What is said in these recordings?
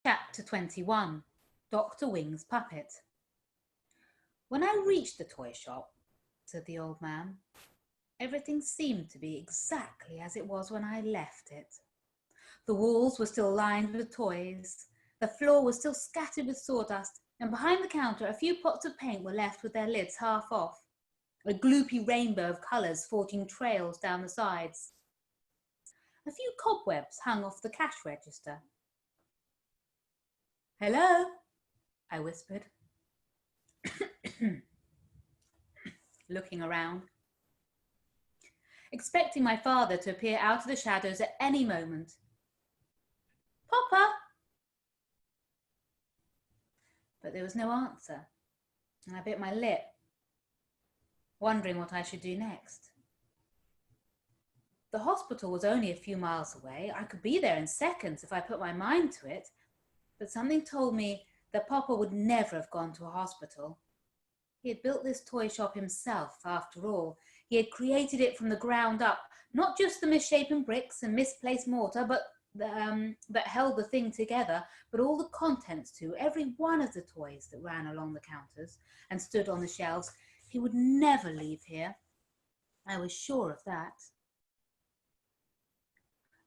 Chapter 21. Dr. Wing's Puppet. When I reached the toy shop, said the old man, everything seemed to be exactly as it was when I left it. The walls were still lined with toys, the floor was still scattered with sawdust, and behind the counter a few pots of paint were left with their lids half off, a gloopy rainbow of colours forging trails down the sides. A few cobwebs hung off the cash register. "Hello," I whispered, looking around, expecting my father to appear out of the shadows at any moment. "Papa!" But there was no answer, and I bit my lip, wondering what I should do next. The hospital was only a few miles away. I could be there in seconds if I put my mind to it, but something told me that Papa would never have gone to a hospital. He had built this toy shop himself, after all. He had created it from the ground up, not just the misshapen bricks and misplaced mortar that held the thing together, but all the contents too, every one of the toys that ran along the counters and stood on the shelves. He would never leave here. I was sure of that.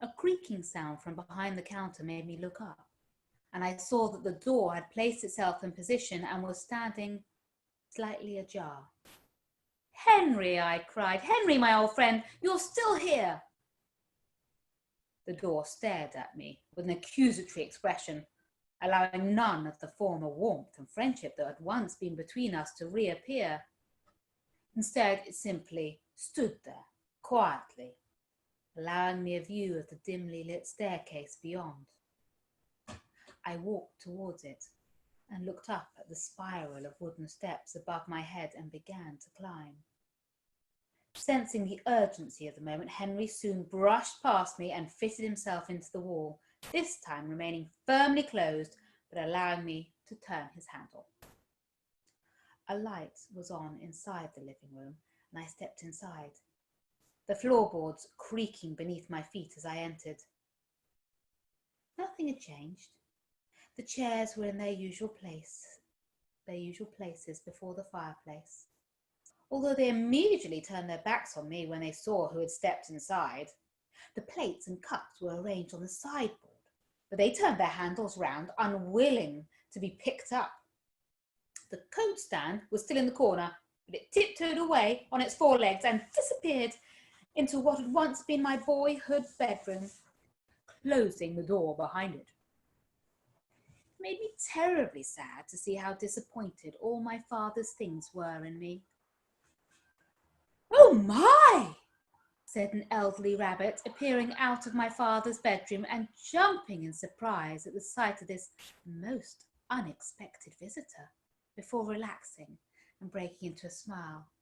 A creaking sound from behind the counter made me look up, and I saw that the door had placed itself in position and was standing slightly ajar. "Henry," I cried. "Henry, my old friend, you're still here." The door stared at me with an accusatory expression, allowing none of the former warmth and friendship that had once been between us to reappear. Instead, it simply stood there, quietly, allowing me a view of the dimly lit staircase beyond. I walked towards it and looked up at the spiral of wooden steps above my head and began to climb. Sensing the urgency of the moment, Henry soon brushed past me and fitted himself into the wall, this time remaining firmly closed, but allowing me to turn his handle. A light was on inside the living room, and I stepped inside, the floorboards creaking beneath my feet as I entered. Nothing had changed. The chairs were in their usual places before the fireplace, although they immediately turned their backs on me when they saw who had stepped inside. The plates and cups were arranged on the sideboard, but they turned their handles round, unwilling to be picked up. The coat stand was still in the corner, but it tiptoed away on its forelegs and disappeared into what had once been my boyhood bedroom, closing the door behind it. It made me terribly sad to see how disappointed all my father's things were in me. "Oh my!" said an elderly rabbit, appearing out of my father's bedroom and jumping in surprise at the sight of this most unexpected visitor, before relaxing and breaking into a smile.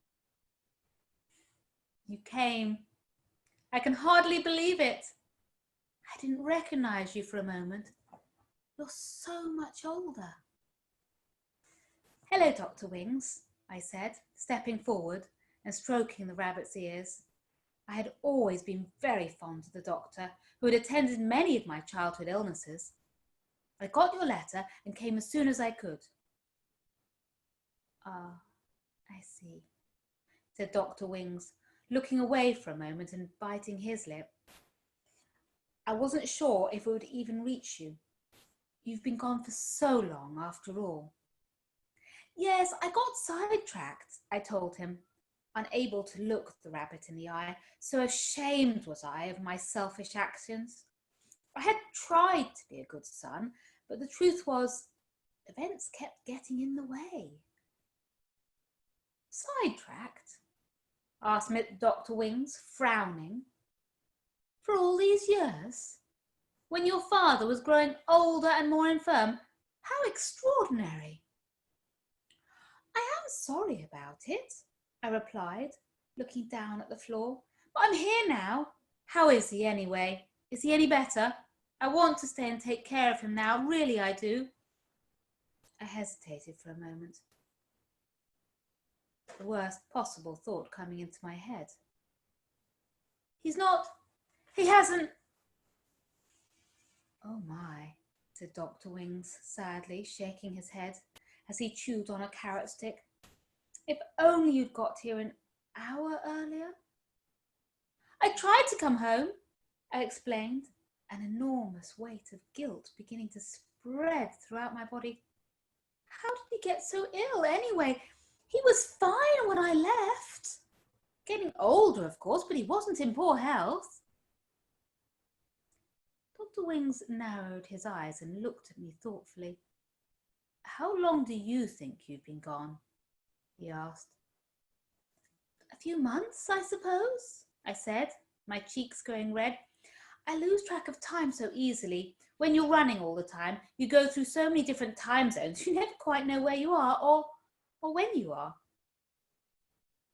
"You came. I can hardly believe it. I didn't recognize you for a moment. You're so much older." "Hello, Dr. Wings," I said, stepping forward and stroking the rabbit's ears. I had always been very fond of the doctor, who had attended many of my childhood illnesses. "I got your letter and came as soon as I could." "Ah, I see," said Dr. Wings, looking away for a moment and biting his lip. "I wasn't sure if it would even reach you. You've been gone for so long, after all." "Yes, I got sidetracked," I told him, unable to look the rabbit in the eye, so ashamed was I of my selfish actions. I had tried to be a good son, but the truth was, events kept getting in the way. "Sidetracked?" asked Dr. Wings, frowning. "For all these years? When your father was growing older and more infirm? How extraordinary!" "I am sorry about it," I replied, looking down at the floor. "But I'm here now. How is he anyway? Is he any better? I want to stay and take care of him now, really I do." I hesitated for a moment, the worst possible thought coming into my head. He hasn't." "Oh my," said Dr. Wings sadly, shaking his head as he chewed on a carrot stick. If only you'd got here an hour earlier. I tried to come home, I explained, an enormous weight of guilt beginning to spread throughout my body. How did he get so ill anyway? He was fine when I left. Getting older, of course, but he wasn't in poor health. Dr. Wings narrowed his eyes and looked at me thoughtfully. How long do you think you've been gone? He asked. A few months, I suppose, I said, my cheeks going red. I lose track of time so easily. When you're running all the time, you go through so many different time zones, you never quite know where you are or when you are.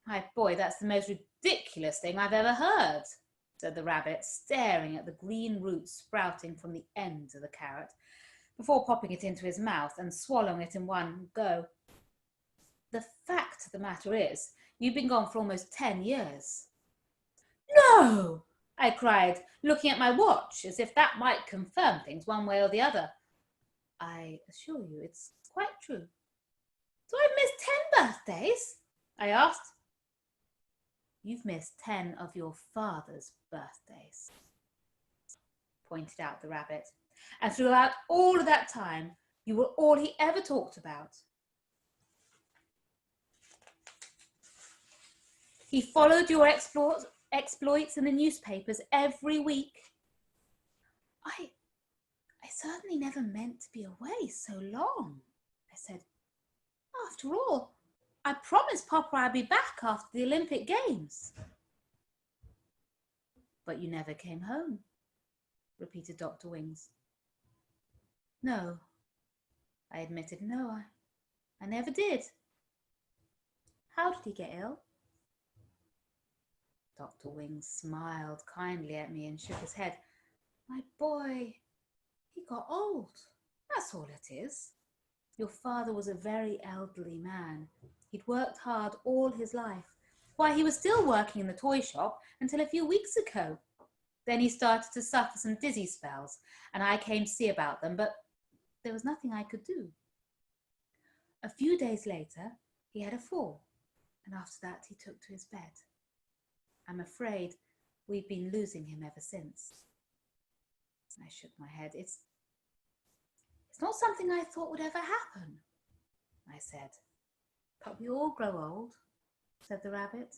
My boy, that's the most ridiculous thing I've ever heard, said the rabbit, staring at the green roots sprouting from the ends of the carrot, before popping it into his mouth and swallowing it in one go. The fact of the matter is, you've been gone for almost 10 years. No! I cried, looking at my watch as if that might confirm things one way or the other. I assure you, it's quite true. So I've missed 10 birthdays? I asked. You've missed 10 of your father's birthdays, pointed out the rabbit. And throughout all of that time, you were all he ever talked about. He followed your exploits in the newspapers every week. I certainly never meant to be away so long, I said. After all, I promised Papa I'd be back after the Olympic Games. But you never came home, repeated Dr. Wings. No, I admitted. No, I never did. How did he get ill? Dr. Wings smiled kindly at me and shook his head. My boy, he got old. That's all it is. Your father was a very elderly man. He'd worked hard all his life. Why, he was still working in the toy shop until a few weeks ago. Then he started to suffer some dizzy spells, and I came to see about them, but there was nothing I could do. A few days later, he had a fall, and after that he took to his bed. I'm afraid we've been losing him ever since. I shook my head. It's not something I thought would ever happen, I said. But we all grow old, said the rabbit.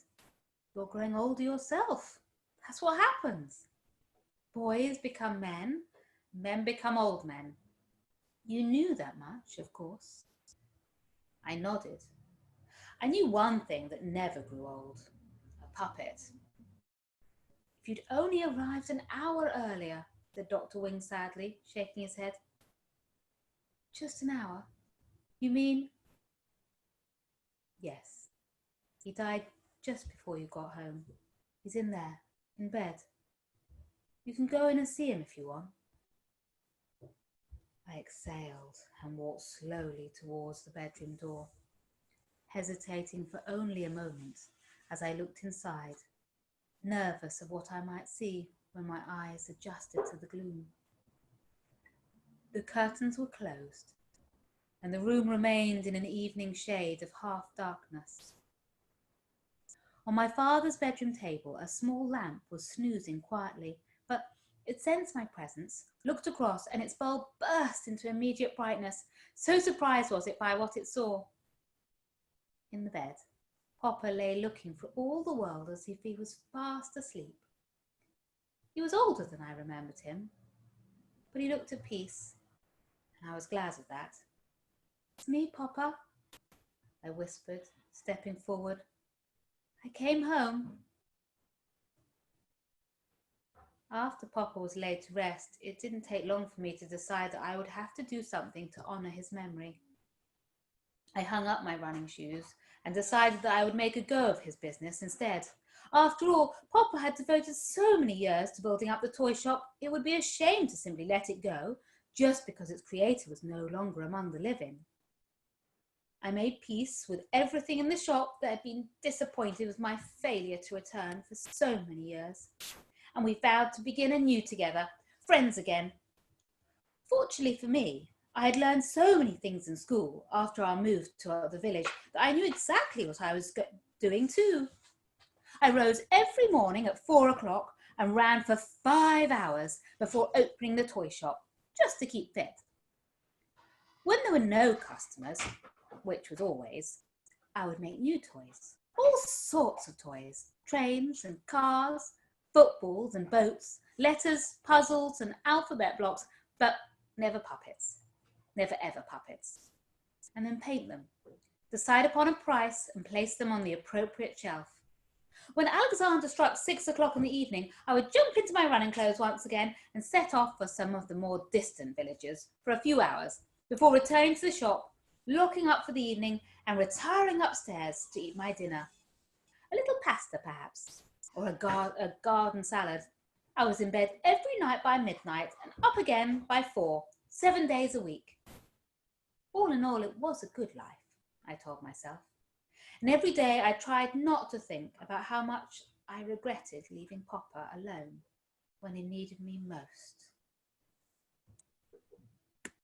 You're growing older yourself. That's what happens. Boys become men, men become old men. You knew that much, of course. I nodded. I knew one thing that never grew old. A puppet. If you'd only arrived an hour earlier, said Dr. Wings sadly, shaking his head. Just an hour? You mean? Yes. He died just before you got home. He's in there, in bed. You can go in and see him if you want. I exhaled and walked slowly towards the bedroom door, hesitating for only a moment as I looked inside, nervous of what I might see when my eyes adjusted to the gloom. The curtains were closed, and the room remained in an evening shade of half-darkness. On my father's bedroom table, a small lamp was snoozing quietly, but it sensed my presence, looked across, and its bulb burst into immediate brightness. So surprised was it by what it saw. In the bed, Papa lay looking for all the world as if he was fast asleep. He was older than I remembered him, but he looked at peace, and I was glad of that. It's me, Papa, I whispered, stepping forward. I came home. After Papa was laid to rest, it didn't take long for me to decide that I would have to do something to honour his memory. I hung up my running shoes and decided that I would make a go of his business instead. After all, Papa had devoted so many years to building up the toy shop, it would be a shame to simply let it go just because its creator was no longer among the living. I made peace with everything in the shop that had been disappointed with my failure to return for so many years, and we vowed to begin anew together, friends again. Fortunately for me, I had learned so many things in school after our move to the village that I knew exactly what I was doing too. I rose every morning at 4 o'clock and ran for 5 hours before opening the toy shop, just to keep fit. When there were no customers, which was always, I would make new toys. All sorts of toys. Trains and cars, footballs and boats, letters, puzzles and alphabet blocks, but never puppets. Never ever puppets. And then paint them. Decide upon a price and place them on the appropriate shelf. When Alexander struck 6 o'clock in the evening, I would jump into my running clothes once again and set off for some of the more distant villages for a few hours before returning to the shop, locking up for the evening and retiring upstairs to eat my dinner. A little pasta, perhaps, or a garden salad. I was in bed every night by midnight and up again by 4, 7 days a week. All in all, it was a good life, I told myself. And every day I tried not to think about how much I regretted leaving Papa alone when he needed me most.